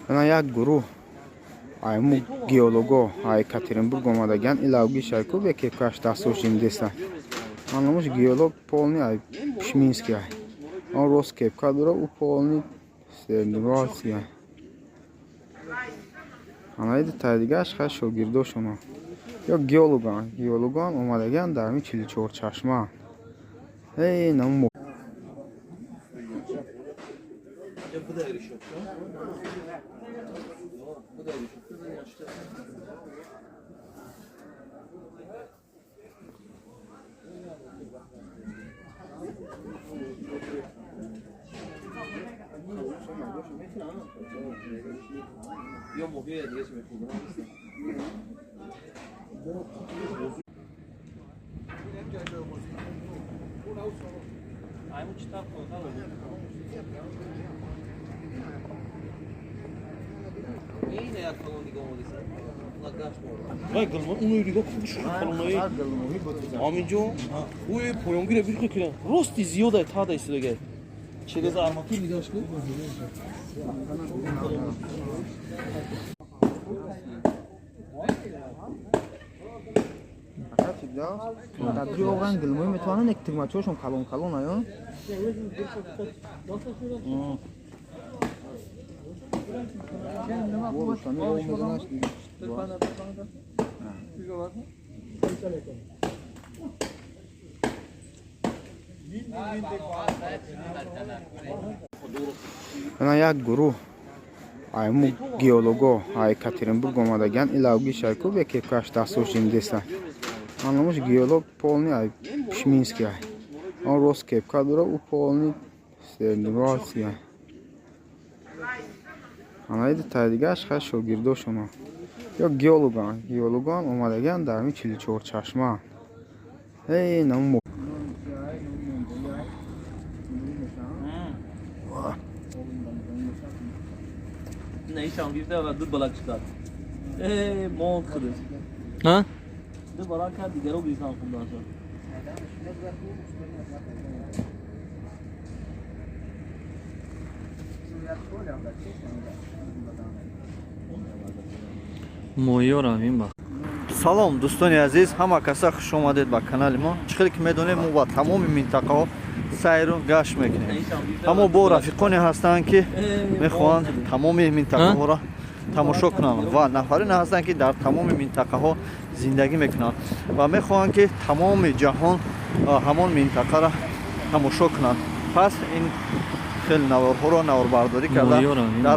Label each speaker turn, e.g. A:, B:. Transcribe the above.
A: ана як гурӯҳ айму геолого Екатеринбург омадаган илавги шайкубе ки каш дастошин деса анамуш геолог полни ай пшмински ай он рост кепка дура у полни стернивация анаиди тайдигаш хай шогирдошуно ё геологан омадаган дар ами 44 чашма намо
B: Io muovevo e adesso mi fugo. Yine yakalım diye olmadıysa.
C: Vay gılma, onu yürüyor, kuşu kalmayı. Aminco, bu poyongire bir kere. Rosti ziyoda ta da istiyor gel. Çeleze armatır mı aşkı?
A: واقعا گلمای میتونن یک تیمچوشون کلون آیا ана як гурӯҳ айму геолого Екатеринбург омадаган илавги шайкубе ки каш дастошин деса анамуш геолог полни ай пшмински ай он рост кепка дура у полни стернивация анаиди тайдигаш хай шогирдошуно ё геологан омадаган дар ами 44 чашма намо
B: Neyse bir de var dur balak çıkar. Mol kırır.
C: Ha?
B: Dur balak kaldı diğer o bir insan bundan sonra.
C: Моёрам ин ба. Салом дӯстони азиз, ҳама каса хуш омадед ба канали мо. Чиқдир ки медонем мо ба тамоми минтақаҳо сайру гашт мекунем. Аммо бо рафиқоне ҳастанд ки мехоҳанд тамоми минтақаҳоро тамошо кунанд ва нафарине ҳастанд ки дар тамоми минтақаҳо зиндагӣ мекунанд ва мехоҳанд ки тамоми ҷаҳон ҳамон минтақаро тамошо кунанд. Пас ин хеле наворҳоро наворбардорӣ карда дар